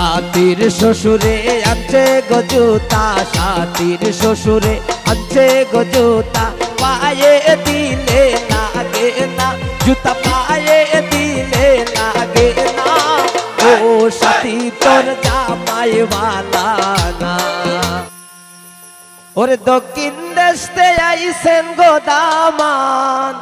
সাথীর শ্বশুরে আনছে গজুতা, সাথীর শ্বশুরে আনছে গজুতা, পায়ে দিলে লাগে না, জুতা পায়ে দিলে লাগে না, ও সাথী তোর জামাই বালা না। ওরে দক্ষিণ দেশে আইছেন গো দামান,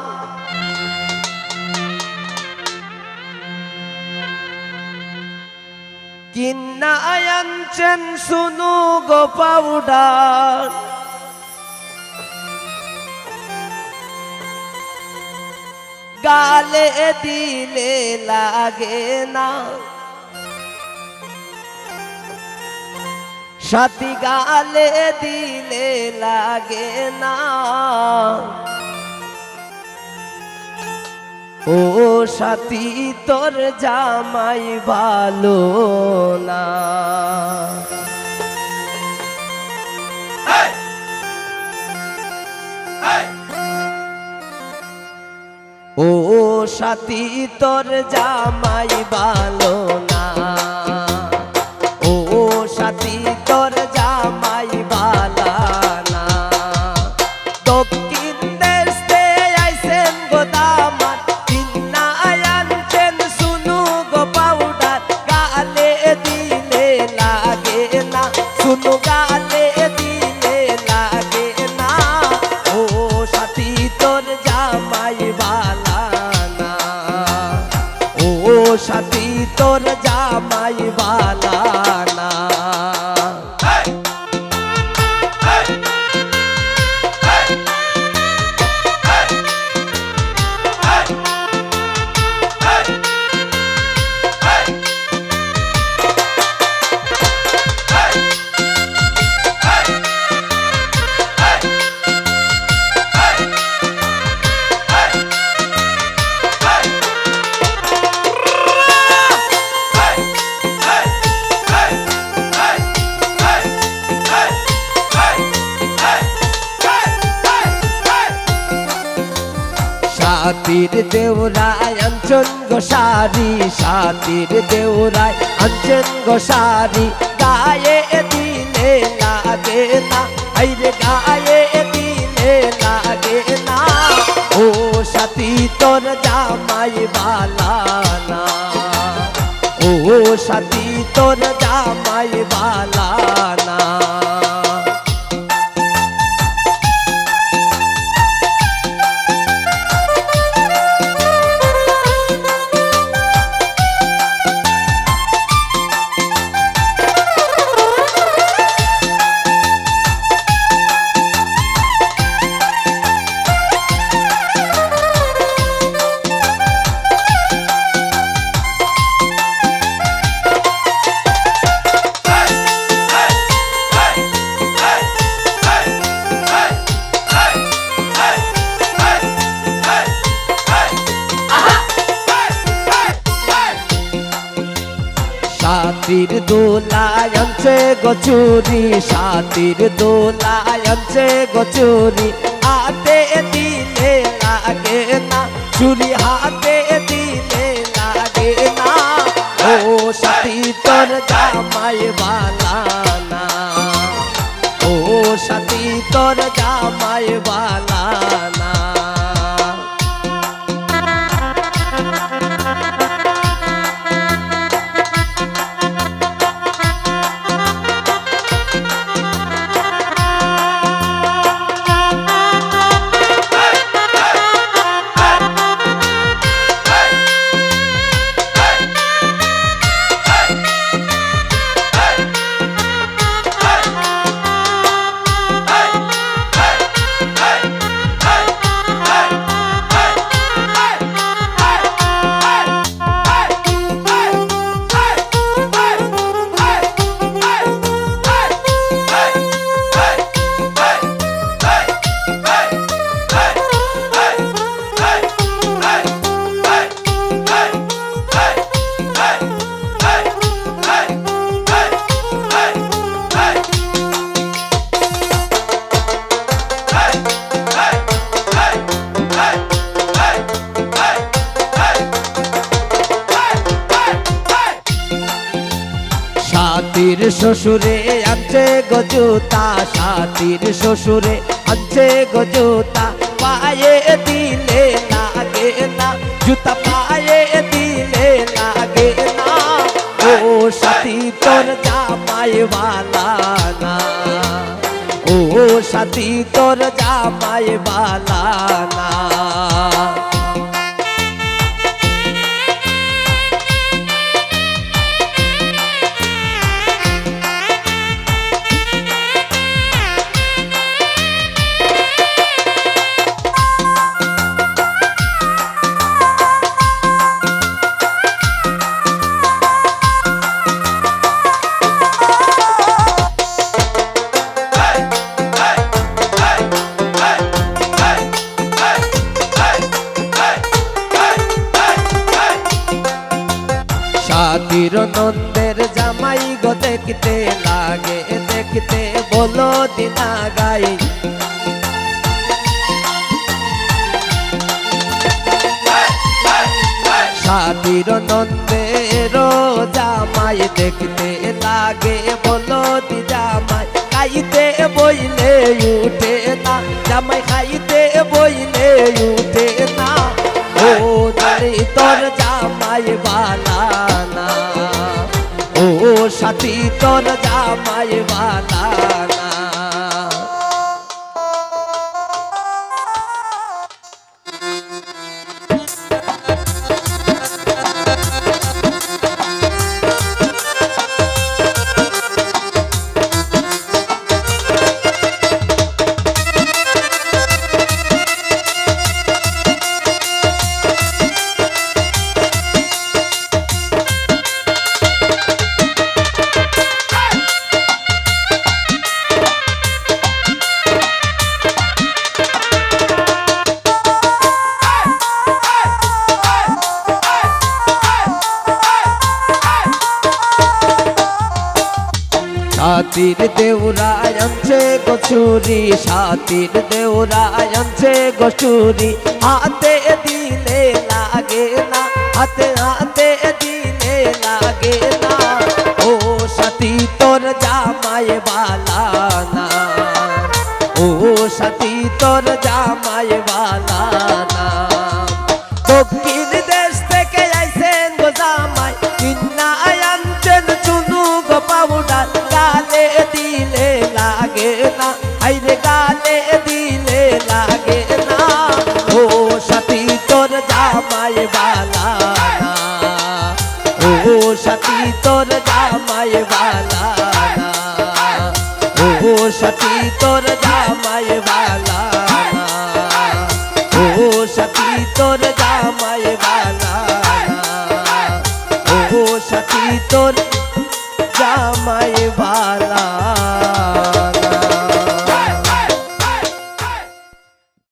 কিন্না আনছেন শুনু গো পাউডার, গালে দিলে লাগে না, সাথী গালে দিলে লাগে না, ও সাথী তোর জামাই ভালো না। ও সাথী তোর জামাই ভালো না, ও সাথী তোর জামাই বালা না। দক্ষিণ দেশে আইছেন গো দামান, কিন্না আনছেন শুনু গো পাউডার, গালে দিলে লাগে না, শুনু গালে দিলে লাগে না, ও সাথী তোর জামাই বালা না, ও সাথী তোর জামাই বালা না। সাথীর দেওরায় আনছেন গো শাড়ি, সাথীর দেওরায় আনছেন গো শাড়ি, গায়ে দিলে লাগে না, আইরে গায়ে দিলে লাগে না, ও সাথী তোর জামাই বালা না, ও সাথী তোর জামাই বালা না। সাথীর দোলায় আনছে গো চুরি, সাথীর দোলায় আনছে গো চুরি, হাতে দিলে লাগে না, চুরি হাতে দিলে লাগে না, ও সাথী তোর জামাই বালা না, ও সাথী তোর জামাই বালা না। সাথীর শ্বশুরে আনছে গজুতা, সাথীর শ্বশুরে আনছে গজুতা, পায়ে দিলে লাগে না, জুতা পায়ে দিলে লাগে না। ও সাথী তোর জামাই বালা না, ও সাথী তোর জামাই বালা না। সাথীর নন্দের জামাই গো দেখতে লাগে, দেখতে বলো দিনা গাই। সাথীর নন্দের জামাই দেখতে লাগে, বলো দি জামাই খাইতে বইলে উঠে না, জামাই খাইতে বইলে উঠে না। ও জানি তোর জামাই বালা না, ও সাথী তোর জামাই বালা না। সাথীর দেউরায় আনছে গছুরি, সাথীর দেউরায় আনছে গছুরি, হাতে দিলে লাগে না, হাতে হাতে দিলে লাগে না। ও সাথী তোর জামাই বালা না, ও সাথী তোর জামাই বালা না। দক্ষিণ দেশ থেকে আইছেন গো জামাই, কিন্না আনছেন চুনু গো পাউডার, গালে দিলে লাগে না, আইরে গালে দিলে লাগে না। ও সাথী তোর জামাই বালা না, ও সাথী তোর জামাই বালা না, ও সাথী তোর জামাই বালা না, ও সাথী তোর জামাই বালা।